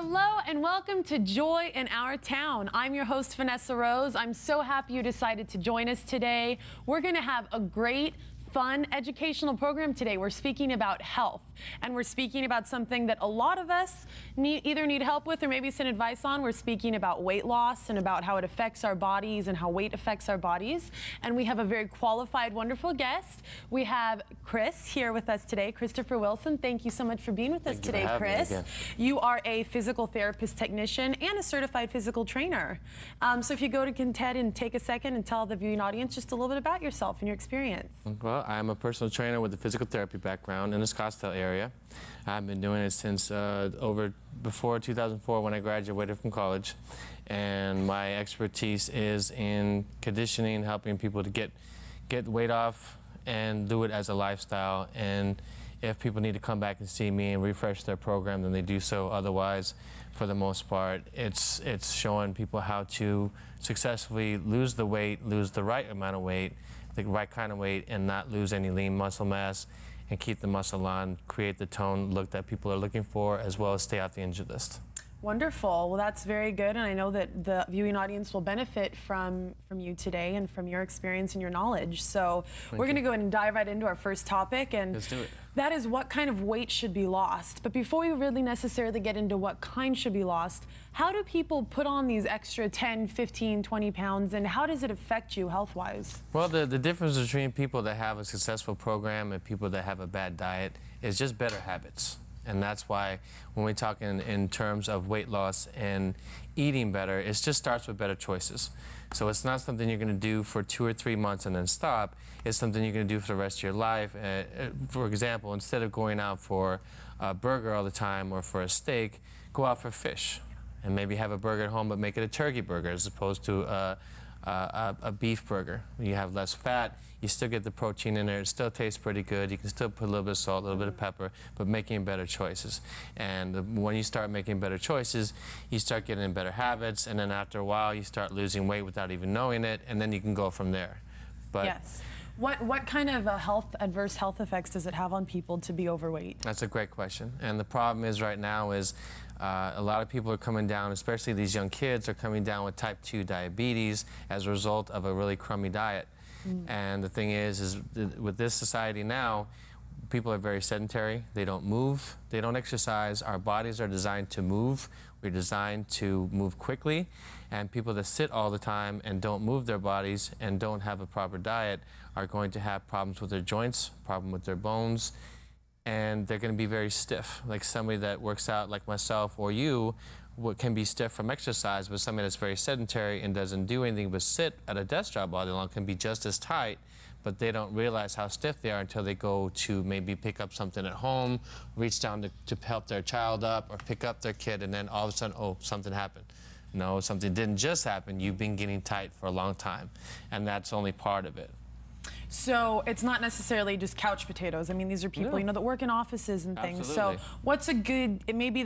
Hello and welcome to Joy in Our Town. I'm your host, Vanessa Rose. I'm so happy you decided to join us today. We're going to have a great, fun educational program today. We're speaking about health, and we're speaking about something that a lot of us either need help with or maybe some advice on. We're speaking about weight loss and about how it affects our bodies and how weight affects our bodies. And we have a very qualified, wonderful guest. We have Chris here with us today, Christopher Wilson. Thank you so much for being with us today, Chris. You are a physical therapist technician and a certified physical trainer. So if you go ahead and take a second and tell the viewing audience just a little bit about yourself and your experience. Well, I'm a personal trainer with a physical therapy background in the Scottsdale area. I've been doing it since before 2004 when I graduated from college. And my expertise is in conditioning, helping people to get weight off and do it as a lifestyle. And if people need to come back and see me and refresh their program, then they do so. Otherwise, for the most part, it's showing people how to successfully lose the weight, lose the right amount of weight, the right kind of weight, and not lose any lean muscle mass, and keep the muscle on, create the tone look that people are looking for, as well as stay off the injured list. Wonderful. Well, that's very good, and I know that the viewing audience will benefit from you today and from your experience and your knowledge. So we're going to go ahead and dive right into our first topic, and let's do it. That is what kind of weight should be lost. But before we really necessarily get into what kind should be lost, how do people put on these extra 10, 15, 20 pounds, and how does it affect you health-wise? Well, the difference between people that have a successful program and people that have a bad diet is just better habits. And that's why when we talk in terms of weight loss and eating better, it just starts with better choices. So it's not something you're going to do for 2 or 3 months and then stop. It's something you're going to do for the rest of your life. For example, instead of going out for a burger all the time or for a steak, go out for fish. And maybe have a burger at home, but make it a turkey burger as opposed to a beef burger. You have less fat, you still get the protein in there, it still tastes pretty good, you can still put a little bit of salt, a little bit of pepper, but making better choices. And when you start making better choices, you start getting better habits, and then after a while you start losing weight without even knowing it, and then you can go from there. But yes. What kind of adverse health effects does it have on people to be overweight? That's a great question. And the problem is right now is a lot of people are coming down, especially these young kids, are coming down with type 2 diabetes as a result of a really crummy diet. And the thing is with this society now, people are very sedentary. They don't move. They don't exercise. Our bodies are designed to move. We're designed to move quickly. And people that sit all the time and don't move their bodies and don't have a proper diet are going to have problems with their joints, problem with their bones, and they're going to be very stiff. Like somebody that works out like myself or you can be stiff from exercise, but somebody that's very sedentary and doesn't do anything but sit at a desk job all day long can be just as tight, but they don't realize how stiff they are until they go to maybe pick up something at home, reach down to help their child up or pick up their kid, and then all of a sudden, oh, something happened. No, something didn't just happen. You've been getting tight for a long time, and that's only part of it. So it's not necessarily just couch potatoes. I mean, these are people, you know, that work in offices and things. Absolutely. So what's a good, maybe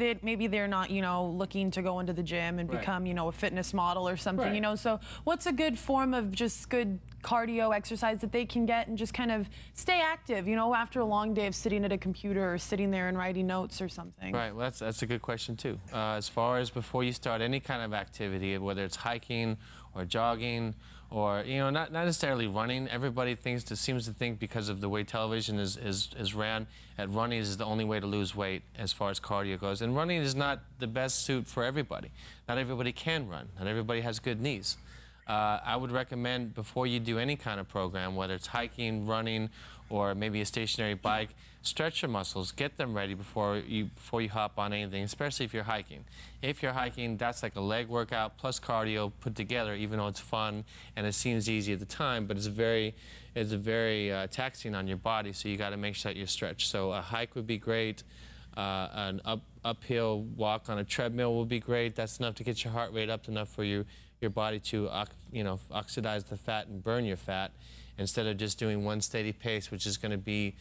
they're not, you know, looking to go into the gym and become, you know, a fitness model or something, you know. So what's a good form of just good cardio exercise that they can get and just kind of stay active, you know, after a long day of sitting at a computer or sitting there and writing notes or something? Right, well, that's a good question too. As far as before you start any kind of activity, whether it's hiking or jogging or, you know, not necessarily running. Everybody seems to think because of the way television is ran, that running is the only way to lose weight as far as cardio goes. And running is not the best suit for everybody. Not everybody can run. Not everybody has good knees. I would recommend before you do any kind of program, whether it's hiking, running, or maybe a stationary bike, stretch your muscles, get them ready before you hop on anything, especially if you're hiking. If you're hiking, that's like a leg workout plus cardio put together, even though it's fun and it seems easy at the time, but it's very taxing on your body, so you got to make sure that you're stretched. So a hike would be great. An uphill walk on a treadmill would be great. That's enough to get your heart rate up enough for your body to oxidize the fat and burn your fat, instead of just doing one steady pace, which is going to be,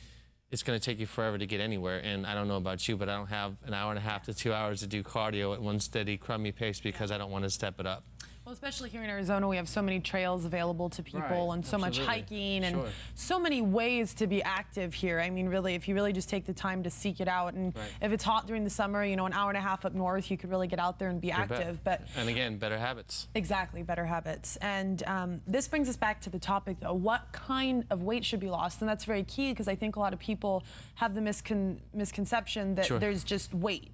it's going to take you forever to get anywhere. And I don't know about you, but I don't have an hour and a half to 2 hours to do cardio at one steady crummy pace because I don't want to step it up. Well, especially here in Arizona, we have so many trails available to people, Right, and so much absolutely. hiking and Sure. so many ways to be active here. I mean, really, if you really just take the time to seek it out, and Right. if it's hot during the summer, you know, an hour and a half up north, you could really get out there and be active. But and again, better habits. exactly, better habits. And this brings us back to the topic, though. What kind of weight should be lost? And that's very key, because I think a lot of people have the misconception that Sure. there's just weight.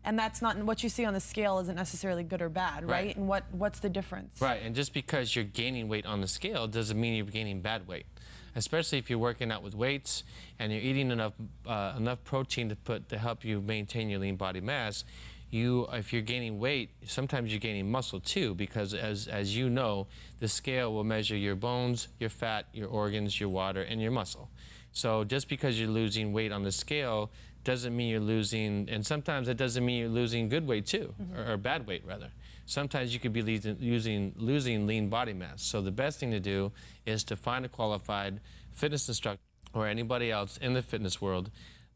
And that's not what you see on the scale isn't necessarily good or bad, right? Right. And what's the difference? Right, and just because you're gaining weight on the scale doesn't mean you're gaining bad weight. Especially if you're working out with weights and you're eating enough protein to help you maintain your lean body mass. If you're gaining weight, sometimes you're gaining muscle too, because as you know, the scale will measure your bones, your fat, your organs, your water, and your muscle. So just because you're losing weight on the scale doesn't mean you're losing, and sometimes it doesn't mean you're losing good weight too, or bad weight rather. Sometimes you could be losing lean body mass. So the best thing to do is to find a qualified fitness instructor or anybody else in the fitness world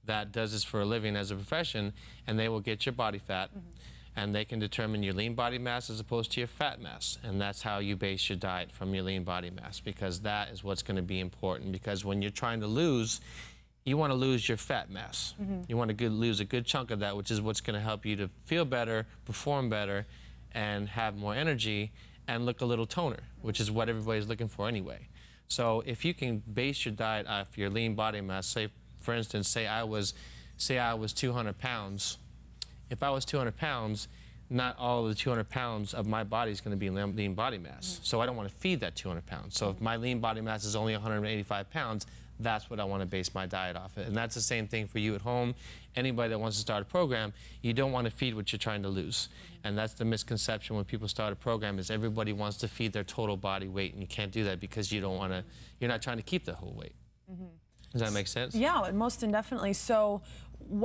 that does this for a living as a profession, and they will get your body fat, and they can determine your lean body mass as opposed to your fat mass. And that's how you base your diet, from your lean body mass, because that is what's going to be important. Because when you're trying to lose, you want to lose your fat mass. You want to lose a good chunk of that, which is what's going to help you to feel better, perform better, and have more energy, and look a little toner, which is what everybody's looking for anyway. So if you can base your diet off your lean body mass, say, for instance, say I was 200 pounds. If I was 200 pounds, not all of the 200 pounds of my body is going to be lean body mass. So I don't want to feed that 200 pounds. So if my lean body mass is only 185 pounds, that's what I want to base my diet off of. And that's the same thing for you at home. Anybody that wants to start a program, you don't want to feed what you're trying to lose. And that's the misconception when people start a program, is everybody wants to feed their total body weight, and you can't do that because you don't want to, you're not trying to keep the whole weight. Does that make sense? Yeah, most indefinitely. So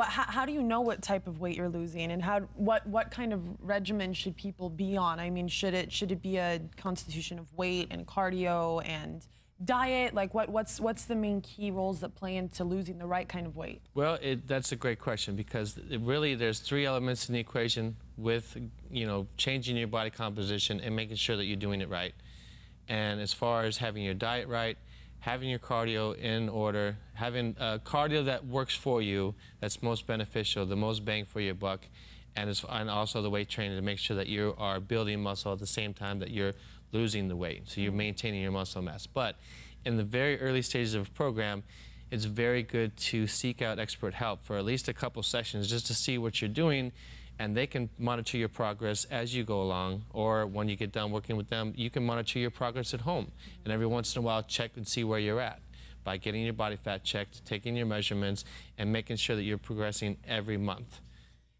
how do you know what type of weight you're losing, and what kind of regimen should people be on? I mean, should it be a constitution of weight and cardio and diet? Like what's the main key roles that play into losing the right kind of weight? Well, that's a great question, because there's three elements in the equation with, you know, changing your body composition and making sure that you're doing it right. And as far as having your diet right, having your cardio in order, having cardio that works for you, that's most beneficial, the most bang for your buck, and also the weight training to make sure that you are building muscle at the same time that you're losing the weight, so you're maintaining your muscle mass. But in the very early stages of a program, it's very good to seek out expert help for at least a couple sessions just to see what you're doing, and they can monitor your progress as you go along, or when you get done working with them, you can monitor your progress at home. And every once in a while, check and see where you're at by getting your body fat checked, taking your measurements, and making sure that you're progressing every month.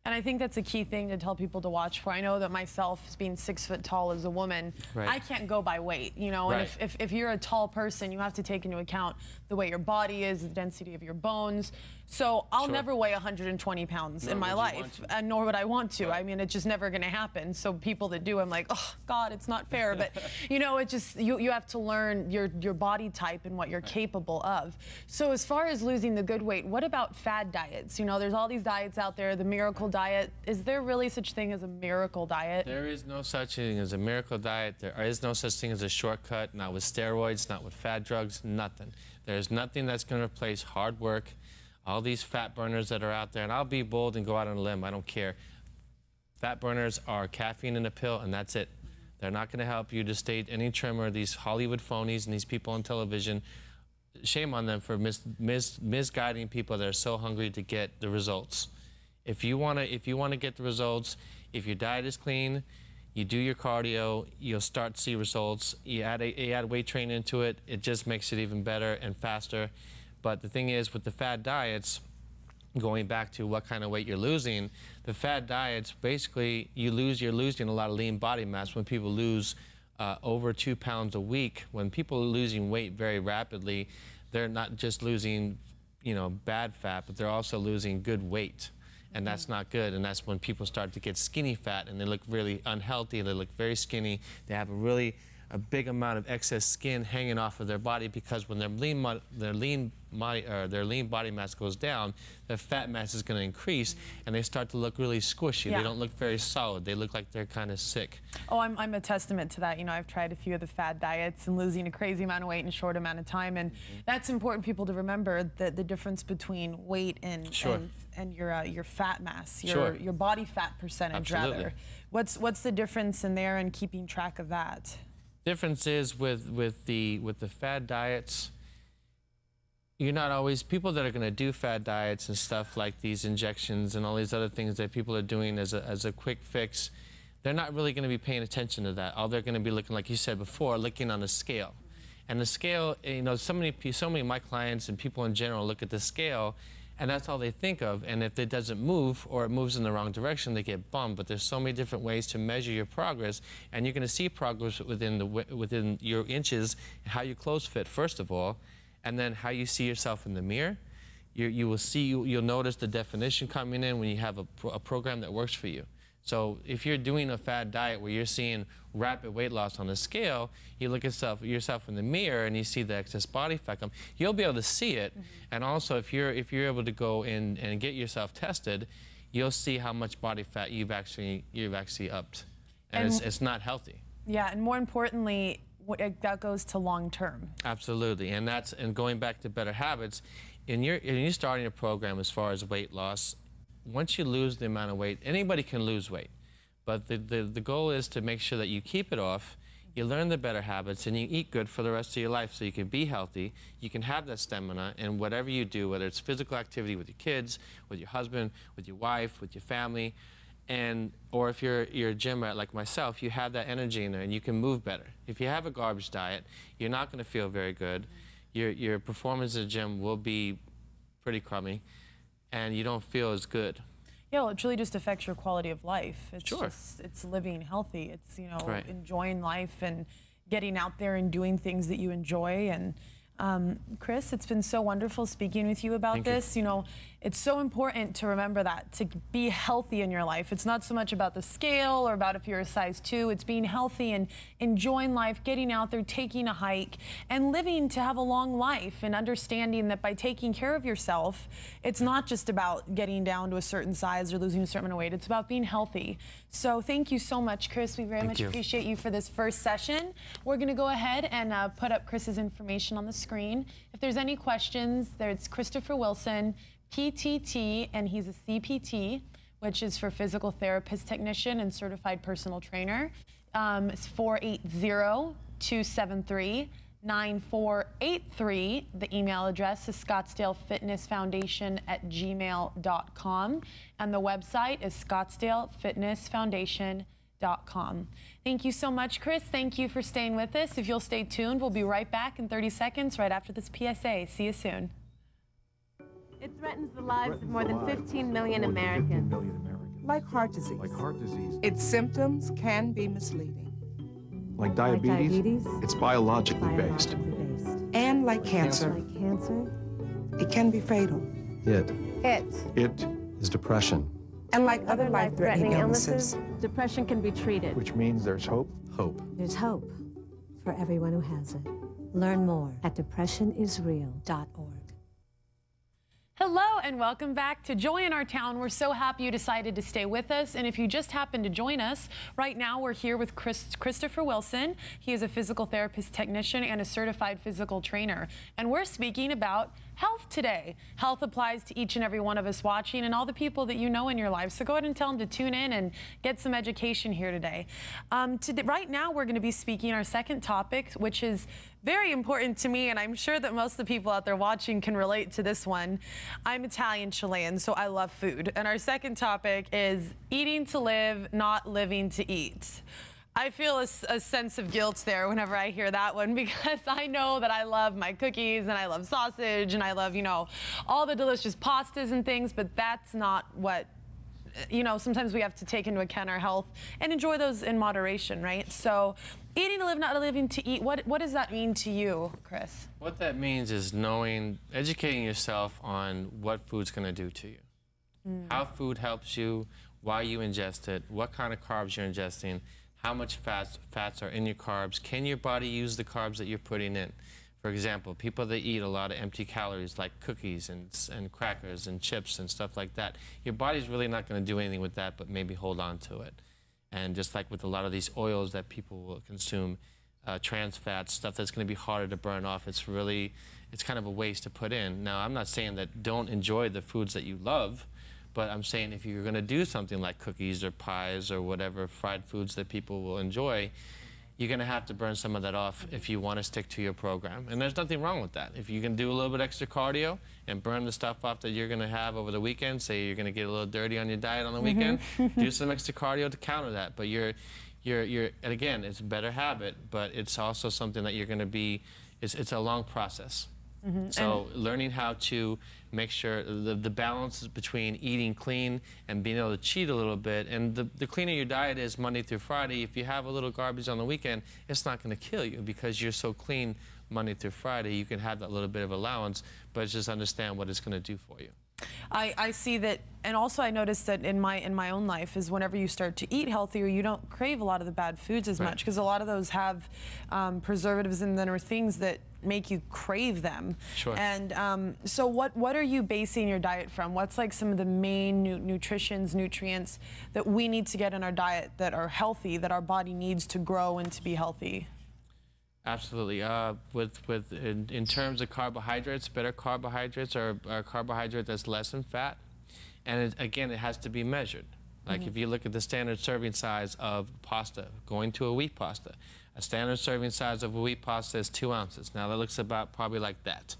And I think that's a key thing to tell people to watch for. I know that myself, being 6 foot tall as a woman, Right. I can't go by weight, you know. Right. And if you're a tall person, you have to take into account the way your body is, the density of your bones. So I'll Sure. never weigh 120 pounds in my Nor would you life, want to. and nor would I want to. Right. I mean, it's just never going to happen. So people that do, I'm like, oh God, it's not fair. But you know, it just you have to learn your body type and what you're capable of. So as far as losing the good weight, what about fad diets? You know, there's all these diets out there. The miracle diet. Is there really such thing as a miracle diet? There is no such thing as a miracle diet. There is no such thing as a shortcut, not with steroids, not with fat drugs, nothing. There's nothing that's going to replace hard work, all these fat burners that are out there. And I'll be bold and go out on a limb, I don't care. Fat burners are caffeine in a pill, and that's it. They're not going to help you to stay any trimmer. These Hollywood phonies and these people on television, shame on them for misguiding people that are so hungry to get the results. If you want to get the results, if your diet is clean, you do your cardio, you'll start to see results. You add weight training into it, it just makes it even better and faster. But the thing is, with the fad diets, going back to what kind of weight you're losing, the fad diets, basically, you're losing a lot of lean body mass when people lose over 2 pounds a week. When people are losing weight very rapidly, they're not just losing, you know, bad fat, but they're also losing good weight. And that's not good, and that's when people start to get skinny fat, and they look really unhealthy, they look very skinny, they have a big amount of excess skin hanging off of their body, because when their lean their lean body mass goes down, their fat mass is going to increase, and they start to look really squishy. Yeah. They don't look very solid. They look like they're kind of sick. Oh, I'm a testament to that. You know, I've tried a few of the fad diets and losing a crazy amount of weight in a short amount of time, and that's important people to remember, that the difference between weight and your fat mass, your body fat percentage. Absolutely. Rather. What's the difference in there and keeping track of that? Difference is with the fad diets, you're not always, people that are going to do fad diets and stuff like these injections and all these other things that people are doing as a quick fix, they're not really going to be paying attention to that. All they're going to be looking, like you said before, looking on the scale. And the scale, you know, so many of my clients and people in general look at the scale, and that's all they think of. And if it doesn't move, or it moves in the wrong direction, they get bummed. But there's so many different ways to measure your progress, and you're going to see progress within your inches, how your clothes fit, first of all, and then how you see yourself in the mirror. You'll notice the definition coming in when you have a program that works for you. So if you're doing a fad diet where you're seeing rapid weight loss on the scale, you look at yourself in the mirror and you see the excess body fat come, you'll be able to see it. And also, if you're able to go in and get yourself tested, you'll see how much body fat you've actually upped, and it's not healthy. Yeah, and more importantly, that goes to long term. Absolutely, and going back to better habits, in you starting a program as far as weight loss. Once you lose the amount of weight, anybody can lose weight, but the goal is to make sure that you keep it off, you learn the better habits, and you eat good for the rest of your life so you can be healthy, you can have that stamina, and whatever you do, whether it's physical activity with your kids, with your husband, with your wife, with your family, or if you're a gymmer like myself, you have that energy in there and you can move better. If you have a garbage diet, you're not going to feel very good. Your performance at the gym will be pretty crummy, and you don't feel as good. Yeah, well, it truly just affects your quality of life. It's Sure. it's living healthy. It's, you know, Right. enjoying life and getting out there and doing things that you enjoy. And Chris, it's been so wonderful speaking with you about this. You know, it's so important to remember that, to be healthy in your life. It's not so much about the scale or about if you're a size 2. It's being healthy and enjoying life, getting out there, taking a hike, and living to have a long life, and understanding that by taking care of yourself, it's not just about getting down to a certain size or losing a certain amount of weight. It's about being healthy. So thank you so much, Chris. We very much appreciate you for this first session. We're going to go ahead and put up Chris's information on the screen. If there's any questions, there's Christopher Wilson, PTT, and he's a CPT, which is for Physical Therapist Technician and Certified Personal Trainer. It's 480-273-9483. The email address is scottsdalefitnessfoundation@gmail.com, and the website is scottsdalefitnessfoundation.com. Thank you so much, Chris. Thank you for staying with us. If you'll stay tuned, we'll be right back in 30 seconds right after this PSA. See you soon. It threatens the lives of more than 15 million Americans. Like heart disease. Like heart disease. Its symptoms can be misleading. Like diabetes, it's biologically based. And like cancer, it can be fatal. It is depression. And like other life-threatening illnesses, depression can be treated. Which means there's hope. Hope. There's hope for everyone who has it. Learn more at depressionisreal.org. Hello and welcome back to Joy in Our Town. We're so happy you decided to stay with us. And if you just happened to join us, right now we're here with Christopher Wilson. He is a physical therapist technician and a certified physical trainer. And we're speaking about health today. Health applies to each and every one of us watching and all the people that you know in your life. So go ahead and tell them to tune in and get some education here today. Right now we're going to be speaking our second topic, which is very important to me, and I'm sure that most of the people out there watching can relate to this one. I'm Italian Chilean, so I love food. And our second topic is eating to live, not living to eat. I feel a sense of guilt there whenever I hear that one, because I know that I love my cookies and I love sausage and I love, you know, all the delicious pastas and things, but that's not what, you know, sometimes we have to take into account our health and enjoy those in moderation, right? So eating to live, not living to eat, what does that mean to you, Chris? What that means is educating yourself on what food's going to do to you. How food helps you, why you ingest it, what kind of carbs you're ingesting, how much fats are in your carbs, can your body use the carbs that you're putting in? For example, people that eat a lot of empty calories like cookies and crackers and chips and stuff like that, your body's really not going to do anything with that but maybe hold on to it. And just like with a lot of these oils that people will consume, trans fats, stuff that's going to be harder to burn off, it's kind of a waste to put in. Now, I'm not saying that don't enjoy the foods that you love, but I'm saying if you're going to do something like cookies or pies or whatever fried foods that people will enjoy, you're going to have to burn some of that off if you want to stick to your program. And there's nothing wrong with that. If you can do a little bit extra cardio and burn the stuff off that you're going to have over the weekend, say you're going to get a little dirty on your diet on the weekend, do some extra cardio to counter that. But and again, it's a better habit, but it's also something that you're going to be, it's a long process. So learning how to make sure the balance between eating clean and being able to cheat a little bit. And the cleaner your diet is Monday through Friday, if you have a little garbage on the weekend, it's not going to kill you because you're so clean Monday through Friday. You can have that little bit of allowance, but just understand what it's going to do for you. I see that, and also I noticed that in my own life is whenever you start to eat healthier, you don't crave a lot of the bad foods as much because a lot of those have preservatives in them or things that make you crave them. Sure. And so what are you basing your diet from? What's like some of the main nutrients that we need to get in our diet that are healthy, that our body needs to grow and to be healthy? Absolutely. In terms of carbohydrates, better carbohydrates are a carbohydrate that's less in fat. And again, it has to be measured. Like if you look at the standard serving size of pasta, going to a wheat pasta, a standard serving size of a wheat pasta is 2 ounces. Now that looks about probably like that.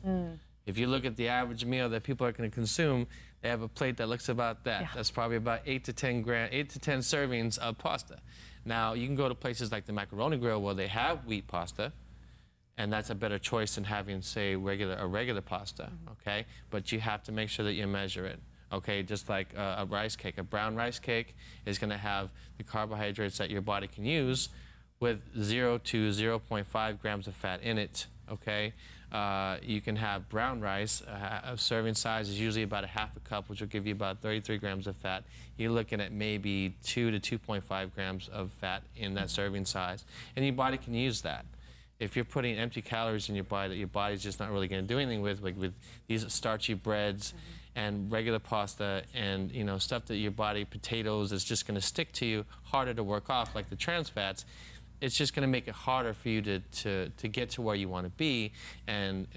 If you look at the average meal that people are going to consume, they have a plate that looks about that. Yeah. That's probably about 8 to 10 servings of pasta. Now, you can go to places like the Macaroni Grill where they have wheat pasta, and that's a better choice than having, say, a regular pasta, okay? But you have to make sure that you measure it, okay? Just like a rice cake. A brown rice cake is going to have the carbohydrates that your body can use with 0 to 0.5 grams of fat in it, okay? You can have brown rice. A serving size is usually about a half a cup, which will give you about 33 grams of fat. You're looking at maybe 2 to 2.5 grams of fat in that serving size. And your body can use that. If you're putting empty calories in your body that your body's just not really going to do anything with, like with these starchy breads and regular pasta and, you know, stuff that your body, potatoes, is just going to stick to you, harder to work off, like the trans fats, it's just going to make it harder for you to get to where you want to be. And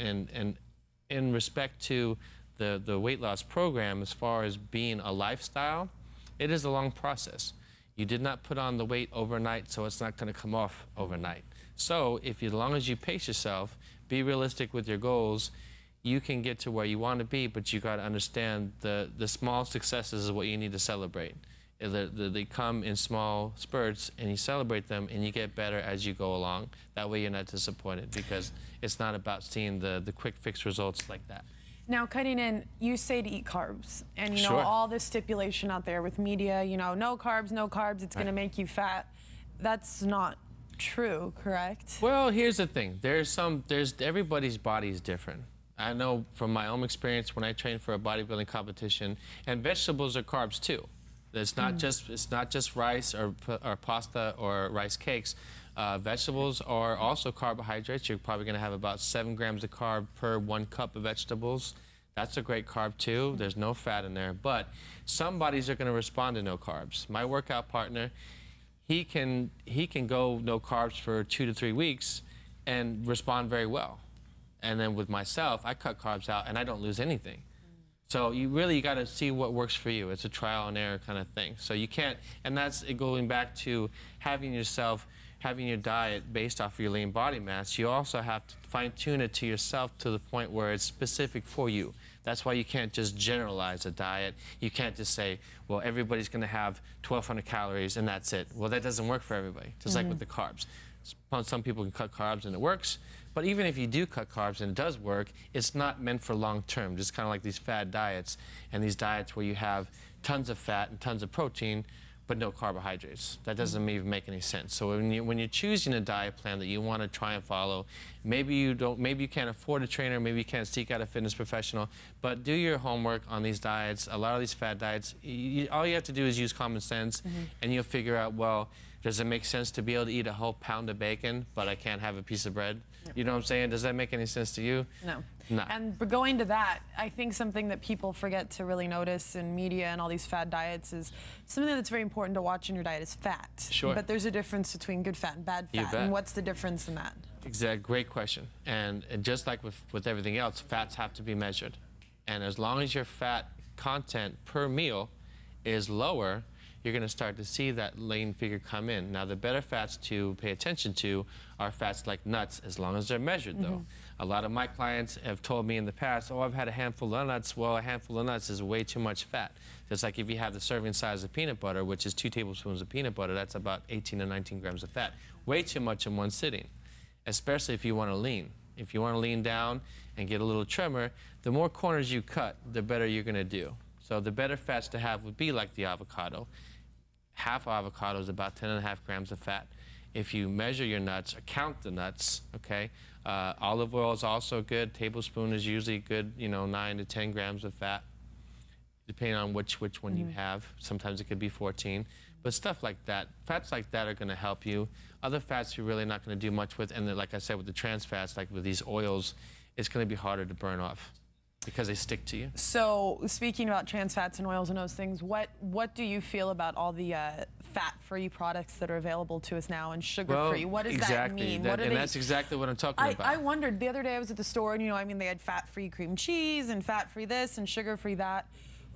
in respect to the weight loss program, as far as being a lifestyle, it is a long process. You did not put on the weight overnight, so it's not going to come off overnight. So if as long as you pace yourself, be realistic with your goals, you can get to where you want to be, but you got to understand the small successes is what you need to celebrate. They come in small spurts, and you celebrate them, and you get better as you go along. That way you're not disappointed, because it's not about seeing the quick fix results like that. Now, cutting in, you say to eat carbs, and you know Sure. all this stipulation out there with media, you know, no carbs, it's going to make you fat. That's not true, correct? Well, here's the thing. Everybody's body is different. I know from my own experience when I trained for a bodybuilding competition, and vegetables are carbs too. It's not just rice or pasta or rice cakes. Vegetables are also carbohydrates. You're probably going to have about 7 grams of carb per 1 cup of vegetables. That's a great carb too. There's no fat in there. But some bodies are going to respond to no carbs. My workout partner, he can go no carbs for 2 to 3 weeks and respond very well. And then with myself, I cut carbs out and I don't lose anything. So you got to see what works for you. It's a trial and error kind of thing. So you can't, and that's going back to having your diet based off of your lean body mass. You also have to fine-tune it to yourself to the point where it's specific for you. That's why you can't just generalize a diet. You can't just say, well, everybody's going to have 1,200 calories and that's it. Well, that doesn't work for everybody, just like with the carbs. Some people can cut carbs and it works. But even if you do cut carbs and it does work, it's not meant for long term. Just kind of like these fad diets and these diets where you have tons of fat and tons of protein, but no carbohydrates. That doesn't even make any sense. So when you're choosing a diet plan that you want to try and follow, maybe you can't afford a trainer, maybe you can't seek out a fitness professional, but do your homework on these diets. A lot of these fad diets, all you have to do is use common sense, and you'll figure out, well, does it make sense to be able to eat a whole pound of bacon, but I can't have a piece of bread? You know what I'm saying? Does that make any sense to you? No. No. And going to that, I think something that people forget to really notice in media and all these fad diets is something that's very important to watch in your diet is fat. Sure. But there's a difference between good fat and bad You fat. bet. And what's the difference in that? Exactly. Great question. And just like with everything else, fats have to be measured. And as long as your fat content per meal is lower, you're going to start to see that lean figure come in. Now, the better fats to pay attention to are fats like nuts, as long as they're measured, though. A lot of my clients have told me in the past, oh, I've had a handful of nuts. Well, a handful of nuts is way too much fat. Just like if you have the serving size of peanut butter, which is 2 tablespoons of peanut butter, that's about 18 to 19 grams of fat. Way too much in one sitting, especially if you want to lean. If you want to lean down and get a little trimmer, the more corners you cut, the better you're going to do. So the better fats to have would be like the avocado. Half avocado is about 10.5 grams of fat. If you measure your nuts or count the nuts, okay, olive oil is also good. Tablespoon is usually good, you know, 9 to 10 grams of fat, depending on which one you have. Sometimes it could be 14. But stuff like that, fats like that are going to help you. Other fats you're really not going to do much with. And then, like I said, with the trans fats, like with these oils, it's going to be harder to burn off because they stick to you. So speaking about trans fats and oils and those things, what do you feel about all the fat-free products that are available to us now and sugar-free? Well, what does exactly. that mean? And that's exactly what I'm talking about. I wondered, the other day I was at the store and, you know, I mean, they had fat-free cream cheese and fat-free this and sugar-free that.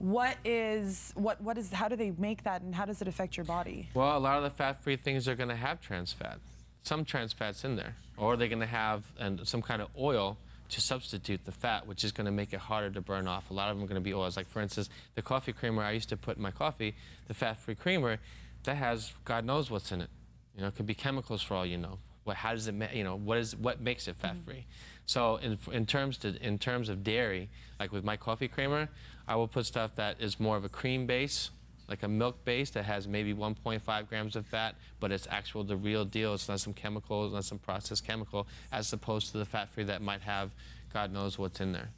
How do they make that and how does it affect your body? Well, a lot of the fat-free things are going to have trans fat, some trans fats in there, or they're going to have some kind of oil to substitute the fat, which is going to make it harder to burn off. A lot of them are going to be oils. Like, for instance, the coffee creamer I used to put in my coffee, the fat-free creamer, that has God knows what's in it. You know, it could be chemicals for all you know. How does it, you know, what makes it fat-free? So in terms of dairy, like with my coffee creamer, I will put stuff that is more of a cream base, like a milk base that has maybe 1.5 grams of fat, but it's the real deal. It's not some chemicals, not some processed chemical, as opposed to the fat-free that might have God knows what's in there.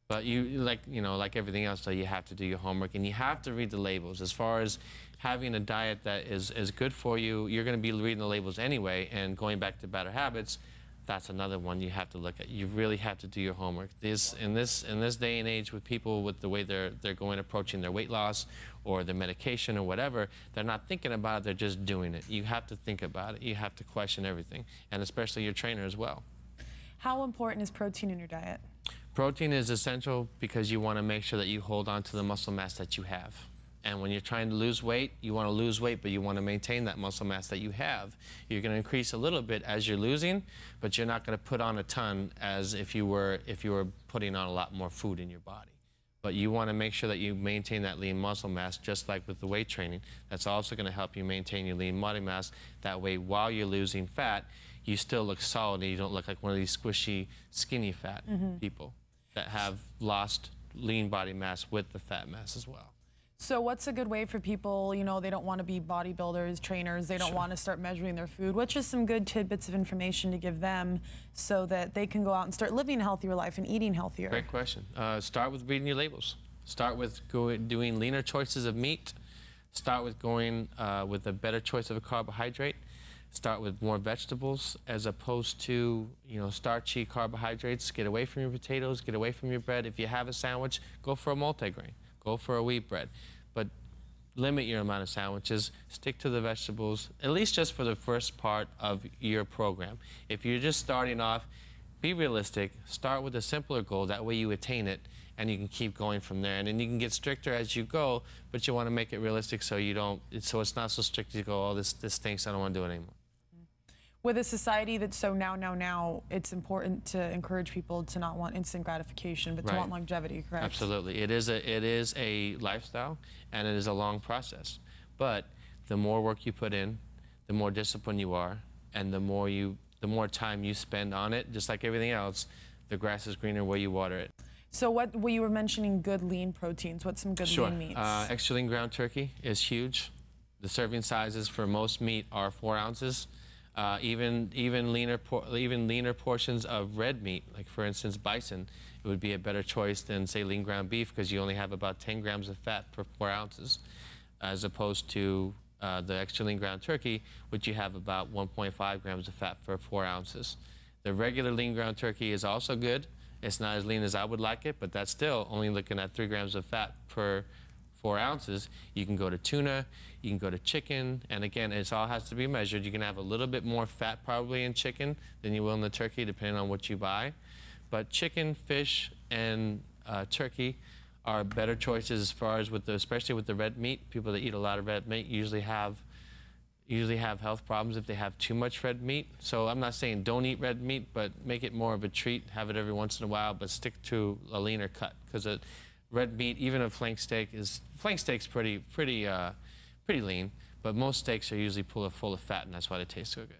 But like everything else, though, you have to do your homework and you have to read the labels. As far as having a diet that is good for you, you're going to be reading the labels anyway. And going back to better habits, that's another one you have to look at. You really have to do your homework. In this day and age, with people with the way they're approaching their weight loss or their medication or whatever, they're not thinking about it, they're just doing it. You have to think about it. You have to question everything, and especially your trainer as well. How important is protein in your diet? Protein is essential because you want to make sure that you hold on to the muscle mass that you have. And when you're trying to lose weight, you want to lose weight, but you want to maintain that muscle mass that you have. You're going to increase a little bit as you're losing, but you're not going to put on a ton as if you were putting on a lot more food in your body. But you want to make sure that you maintain that lean muscle mass, just like with the weight training. That's also going to help you maintain your lean body mass. That way, while you're losing fat, you still look solid and you don't look like one of these squishy, skinny fat people that have lost lean body mass with the fat mass as well. So what's a good way for people, you know, they don't want to be bodybuilders, trainers, they don't want to start measuring their food. What's just some good tidbits of information to give them so that they can go out and start living a healthier life and eating healthier? Great question. Start with reading your labels. Start with doing leaner choices of meat. Start with going with a better choice of a carbohydrate. Start with more vegetables as opposed to, you know, starchy carbohydrates. Get away from your potatoes, get away from your bread. If you have a sandwich, go for a multigrain. Go for a wheat bread. But limit your amount of sandwiches. Stick to the vegetables, at least just for the first part of your program. If you're just starting off, be realistic. Start with a simpler goal. That way you attain it, and you can keep going from there. And then you can get stricter as you go, but you want to make it realistic so you don't. So it's not so strict you go, oh, this stinks, I don't want to do it anymore. With a society that's so now, it's important to encourage people to not want instant gratification, but to want longevity, correct? Absolutely. It is a lifestyle, and it is a long process. But the more work you put in, the more disciplined you are, and the more time you spend on it, just like everything else, the grass is greener where you water it. So you were mentioning good lean proteins. What's some good lean meats? Extra lean ground turkey is huge. The serving sizes for most meat are 4 ounces. Even leaner portions of red meat, like for instance bison, it would be a better choice than say lean ground beef because you only have about 10 grams of fat per 4 ounces, as opposed to the extra lean ground turkey, which you have about 1.5 grams of fat per 4 ounces. The regular lean ground turkey is also good. It's not as lean as I would like it, but that's still only looking at 3 grams of fat per 4 ounces. You can go to tuna, you can go to chicken, and again, it all has to be measured. You can have a little bit more fat probably in chicken than you will in the turkey, depending on what you buy. But chicken, fish, and turkey are better choices as far as especially with the red meat. People that eat a lot of red meat usually have health problems if they have too much red meat. So I'm not saying don't eat red meat, but make it more of a treat. Have it every once in a while, but stick to a leaner cut, because red meat, even a flank steak's pretty lean, but most steaks are usually full of fat, and that's why they taste so good.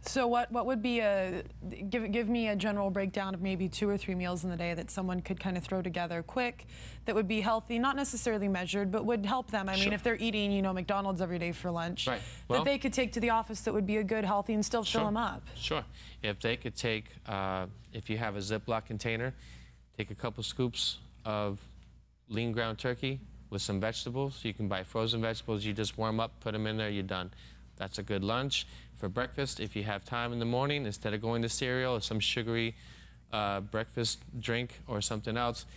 So what would be give me a general breakdown of maybe 2 or 3 meals in the day that someone could kind of throw together quick, that would be healthy, not necessarily measured, but would help them. I mean, if they're eating, you know, McDonald's every day for lunch, right. That they could take to the office that would be a good, healthy, and still fill them up. Sure. If they could take, if you have a Ziploc container, take a couple scoops of lean ground turkey with some vegetables. You can buy frozen vegetables. You just warm up, put them in there, you're done. That's a good lunch. For breakfast, if you have time in the morning, instead of going to cereal or some sugary breakfast drink or something else,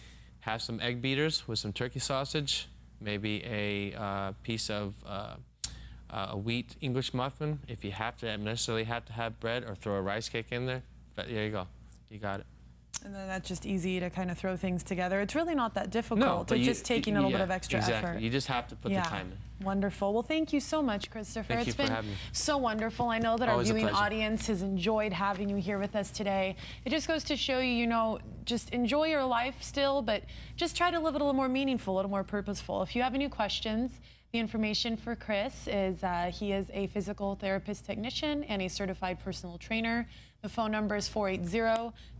have some egg beaters with some turkey sausage, maybe a piece of a wheat English muffin. If you necessarily have to have bread, or throw a rice cake in there, but there you go. You got it. And then that's just easy to kind of throw things together. It's really not that difficult. It's just taking a little bit of extra effort. You just have to put the time in. Wonderful. Well, thank you so much, Christopher. Thank you for having me. So wonderful. I know that our viewing audience has enjoyed having you here with us today. It just goes to show you, you know, just enjoy your life still, but just try to live it a little more meaningful, a little more purposeful. If you have any questions, the information for Chris is he is a physical therapist technician and a certified personal trainer. The phone number is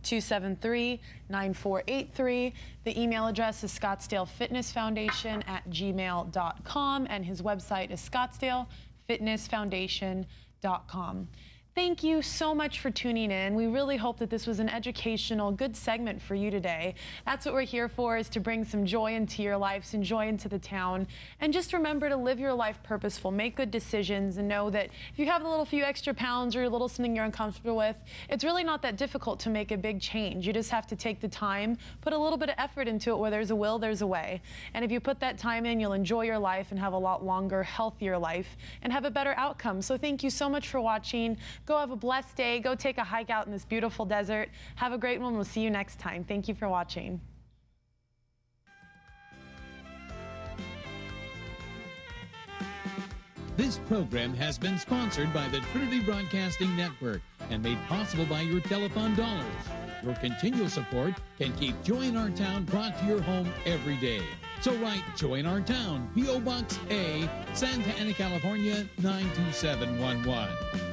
480-273-9483. The email address is scottsdalefitnessfoundation@gmail.com, and his website is scottsdalefitnessfoundation.com. Thank you so much for tuning in. We really hope that this was an educational, good segment for you today. That's what we're here for, is to bring some joy into your life, some joy into the town. And just remember to live your life purposeful, make good decisions, and know that if you have a little few extra pounds or a little something you're uncomfortable with, it's really not that difficult to make a big change. You just have to take the time, put a little bit of effort into it. Where there's a will, there's a way. And if you put that time in, you'll enjoy your life and have a lot longer, healthier life and have a better outcome. So thank you so much for watching. Go have a blessed day. Go take a hike out in this beautiful desert. Have a great one. We'll see you next time. Thank you for watching. This program has been sponsored by the Trinity Broadcasting Network and made possible by your telephone dollars. Your continual support can keep Joy in Our Town brought to your home every day. So write Joy in Our Town, P.O. Box A, Santa Ana, California, 92711.